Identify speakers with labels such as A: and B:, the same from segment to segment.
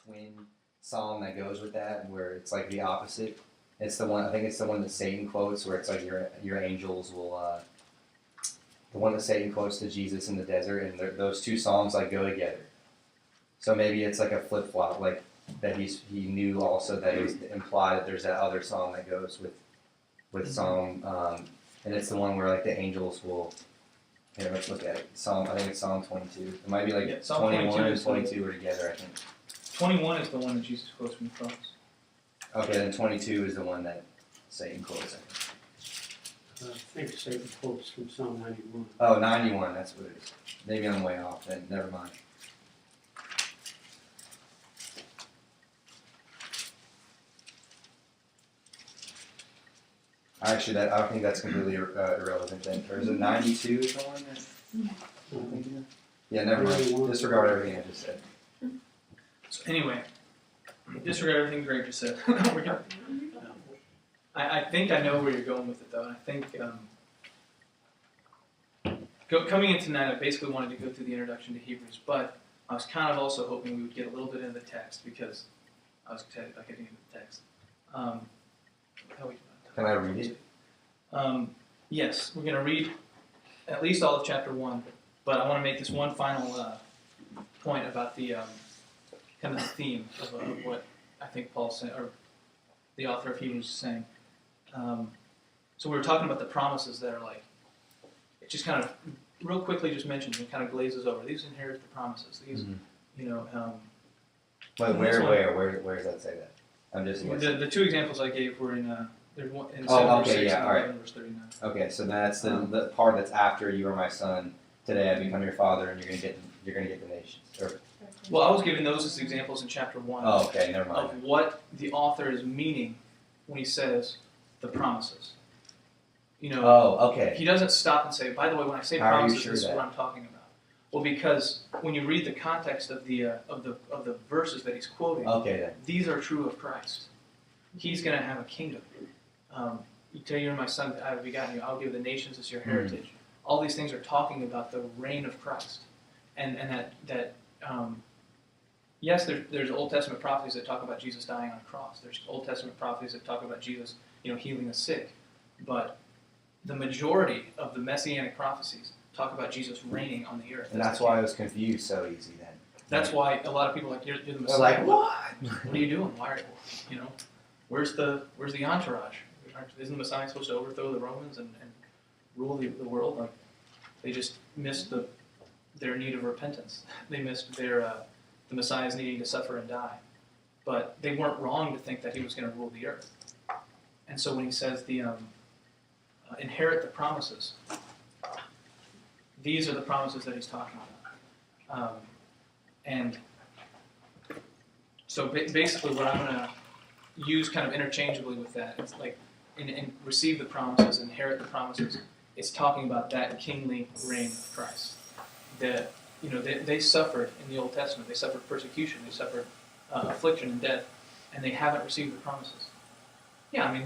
A: twin psalm that goes with that, where it's like the opposite. It's the one, I think it's the one that Satan quotes, where it's like your angels will. The one that Satan quotes to Jesus in the desert, and those two psalms like go together. So maybe it's like a flip flop, like that he knew also that it was implied that there's that other psalm that goes with Psalm, and it's the one where like the angels will. Here, let's look at it. I think it's Psalm 22. It might be like
B: Psalm
A: 21 and
B: 22
A: 22 are together, I think.
B: 21 is the one that Jesus quotes from the cross.
A: Okay, then 22 is the one that Satan quotes, I think.
C: I think Satan quotes from Psalm 91.
A: Oh, 91, that's what it is. Maybe I'm way off then, never mind. Actually, I don't think that's completely irrelevant then. Or is it 92 is the one that I'm thinking of? Yeah, never mind. Disregard everything I just said.
B: So anyway, disregard everything Greg just said. I think I know where you're going with it, though. I think coming in tonight, I basically wanted to go through the introduction to Hebrews, but I was kind of also hoping we would get a little bit into the text because I was excited about getting into the text.
A: Can I read it?
B: Yes, we're going to read at least all of chapter 1, but I want to make this one final point about the kind of the theme of what I think Paul's saying, or the author of Hebrews is saying. So we were talking about the promises that are like, it just kind of real quickly just mentions and kind of glazes over. These inherit the promises. These,
A: But where does that say that? I'm just
B: the two examples I gave were in there's one in 7 verse 6 and 11 verse 39.
A: Okay, so that's the part that's after you are my son. Today I become your father, and you're gonna get the nations.
B: Well, I was giving those as examples in chapter 1.
A: Oh, okay, never mind.
B: Of what the author is meaning when he says the promises.
A: Oh, okay.
B: He doesn't stop and say, by the way, when I say promises, this is what I'm talking about. Well, because when you read the context of the verses that he's quoting, these are true of Christ. He's going to have a kingdom. You tell you're my son, I have begotten you. I'll give the nations as your heritage. All these things are talking about the reign of Christ, and that yes, there's Old Testament prophecies that talk about Jesus dying on a cross. There's Old Testament prophecies that talk about Jesus, healing the sick, but the majority of the messianic prophecies talk about Jesus reigning on the earth.
A: And that's why I was confused so easy then.
B: That's why a lot of people are like, you're the Messiah.
A: Like, what?
B: What are you doing? Why where's the entourage? Isn't the Messiah supposed to overthrow the Romans and rule the world? Like, they just missed their need of repentance. They missed the Messiah's needing to suffer and die. But they weren't wrong to think that he was going to rule the earth. And so when he says inherit the promises, these are the promises that he's talking about. And so basically what I'm going to use kind of interchangeably with that, it's like in receive the promises, inherit the promises, it's talking about that kingly reign of Christ. They suffered in the Old Testament. They suffered persecution. They suffered affliction and death, and they haven't received the promises. Yeah, I mean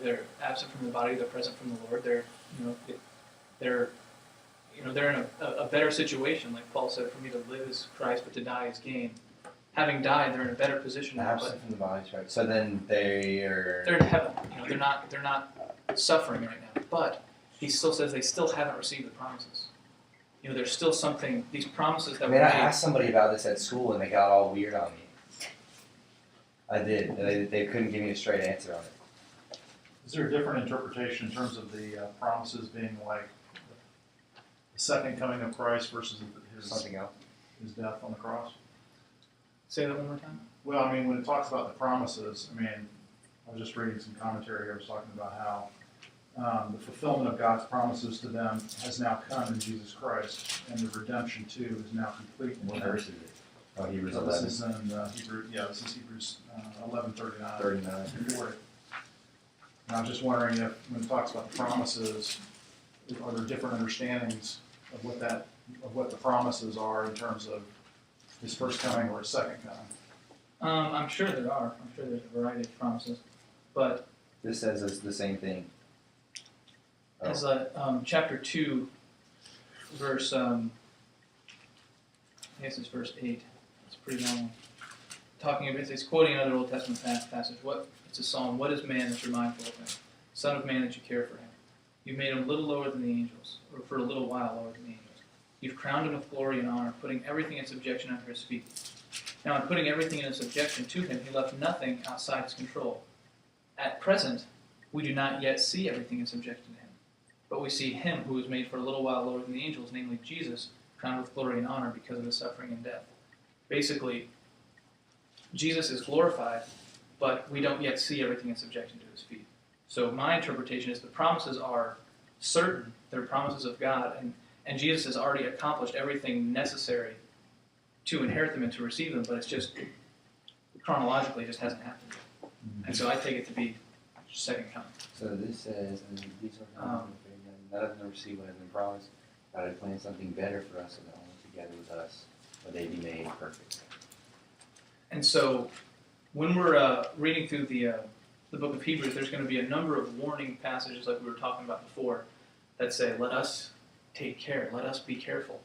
B: they're absent from the body. They're present from the Lord. They're in a better situation. Like Paul said, for me to live is Christ, but to die is gain. Having died, they're in a better position.
A: Absent from the body, right? So then they're
B: in heaven. They're not suffering right now. But he still says they still haven't received the promises. There's still something. These promises that.
A: I asked somebody about this at school, and they got all weird on me. I did. They couldn't give me a straight answer on it.
D: Is there a different interpretation in terms of the promises being like the second coming of Christ versus
A: something else?
D: His death on the cross?
B: Say that one more time.
D: Well, I mean, when it talks about the promises, I was just reading some commentary here. I was talking about how the fulfillment of God's promises to them has now come in Jesus Christ, and the redemption too is now complete.
A: What verse is it? Oh, Hebrews 11.
D: This is in this is Hebrews 11:39.
A: 39.
D: 40. And I was just wondering if, when it talks about the promises, are there different understandings of what the promises are in terms of his first coming or his second coming?
B: I'm sure there are. I'm sure there's a variety of promises, but
A: this says it's the same thing.
B: As chapter 2, verse I guess it's verse 8. It's pretty long. talking about, he's quoting another Old Testament passage. It's a psalm. What is man that you're mindful of him? Son of man that you care for him. You've made him a little lower than the angels, or for a little while lower than the angels. You've crowned him with glory and honor, putting everything in subjection under his feet. Now, in putting everything in subjection to him, he left nothing outside his control. At present, we do not yet see everything in subjection to him, but we see him who was made for a little while lower than the angels, namely Jesus, crowned with glory and honor because of his suffering and death. Basically, Jesus is glorified, but we don't yet see everything in subjection to his feet. So my interpretation is the promises are certain. They're promises of God, and Jesus has already accomplished everything necessary to inherit them and to receive them, but it's just, chronologically, it just hasn't happened yet. And so I take it to be second coming.
A: So this says, and these are none of them receive what has been promised. God had planned something better for us, so that only together with us will they be made perfect.
B: And so when we're reading through the book of Hebrews, there's going to be a number of warning passages like we were talking about before that say, let us take care, let us be careful,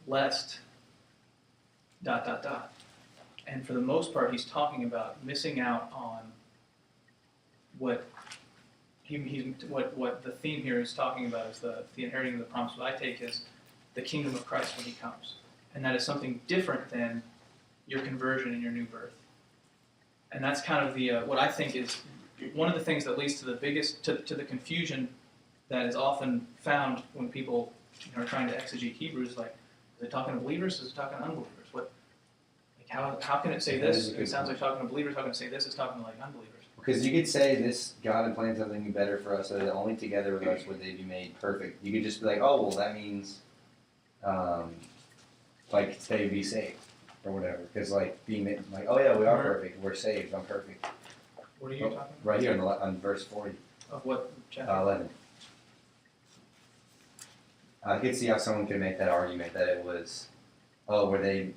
B: lest ... And for the most part, he's talking about missing out on what what the theme here is talking about is the inheriting of the promise. What I take is the kingdom of Christ when he comes. And that is something different than your conversion and your new birth. And that's kind of the what I think is one of the things that leads to the biggest, to the confusion that is often found when people are trying to exegete Hebrews, like, is it talking to believers, is it talking to unbelievers? How can it say this? It sounds like talking to believers. How can it say this? It's talking to like unbelievers.
A: Because you could say this, God had planned something better for us, so that only together with us would they be made perfect. You could just be like, oh, well, that means, like, they be saved, or whatever. Because, like, being like, oh, yeah, we are perfect. We're saved. I'm perfect.
B: What are you talking about?
A: Right here on verse 40.
B: Of what chapter?
A: 11. I could see how someone could make that argument that it was, oh, were they...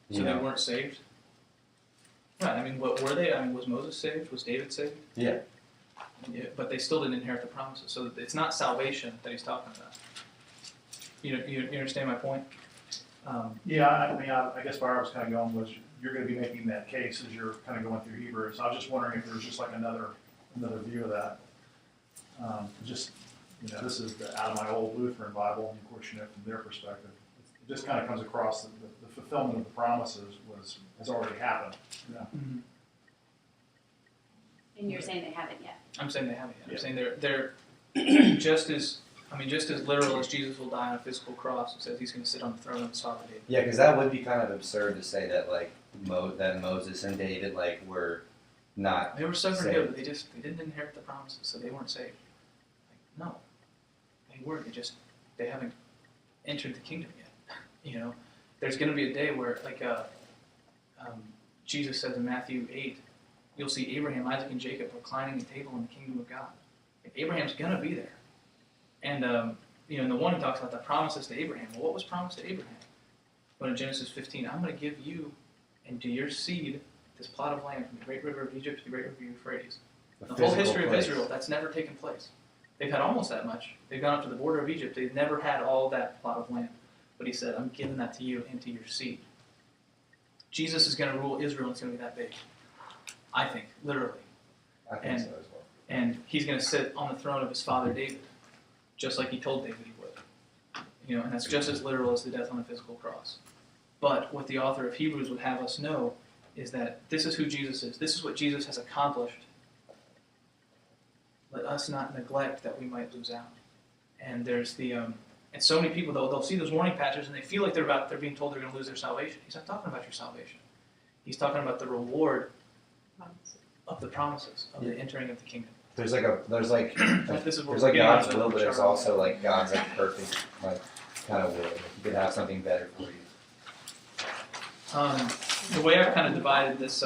B: So they weren't saved? Right, I mean, what were they? I mean, was Moses saved? Was David saved?
A: Yeah.
B: Yeah, but they still didn't inherit the promises. So it's not salvation that he's talking about. You understand my point?
D: Yeah, I mean, I guess where I was kind of going was you're going to be making that case as you're kind of going through Hebrews. I was just wondering if there was just like another view of that. Just, this is out of my old Lutheran Bible, and of course, from their perspective. It just kind of comes across that the fulfillment of the promises has already happened. Yeah.
B: Mm-hmm.
E: And you're saying they haven't yet.
B: I'm saying they haven't yet.
D: Yeah.
B: I'm saying they're just as literal as Jesus will die on a physical cross. It says he's going to sit on the throne of his father David.
A: Yeah, because that would be kind of absurd to say that, like, that Moses and David, like, were not
B: They were suffering
A: saved.
B: good, but they didn't inherit the promises, so they weren't saved. Like, no, they weren't. They haven't entered the kingdom yet. There's going to be a day where, like, Jesus says in Matthew 8, you'll see Abraham, Isaac, and Jacob reclining at table in the kingdom of God. Like, Abraham's going to be there. And, in the one he talks about the promises to Abraham. Well, what was promised to Abraham? But in Genesis 15, I'm going to give you and to your seed this plot of land from the great river of Egypt to the great river of Euphrates. The whole history of Israel, that's never taken place. They've had almost that much. They've gone up to the border of Egypt. They've never had all that plot of land. But he said, I'm giving that to you and to your seed. Jesus is going to rule Israel, and it's going to be that big. I think, literally.
A: I think so as well.
B: And he's going to sit on the throne of his father David, just like he told David he would. And that's just as literal as the death on the physical cross. But what the author of Hebrews would have us know is that this is who Jesus is. This is what Jesus has accomplished. Let us not neglect that we might lose out. And there's and so many people, they'll see those warning patches and they feel like they're being told they're going to lose their salvation. He's not talking about your salvation. He's talking about the reward of the promises, of the entering of the kingdom.
A: There's God's will, but there's also like God's like perfect like kind of will. Like, he could have something better for you.
B: The way I've kind of divided this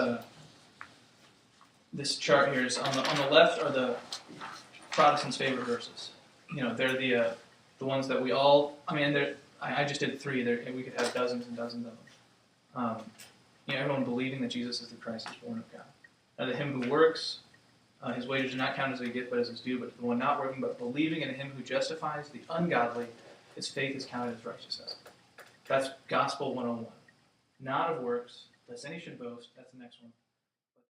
B: this chart here is on the left are the Protestants' favorite verses. They're the ones that we all. I mean, I just did 3. We could have dozens and dozens of them. Everyone believing that Jesus is the Christ, is born of God. Now, to him who works, his wages are not counted as a gift, but as his due. But to the one not working, but believing in him who justifies the ungodly, his faith is counted as righteousness. That's Gospel 101. not of works, lest any should boast. That's the next one.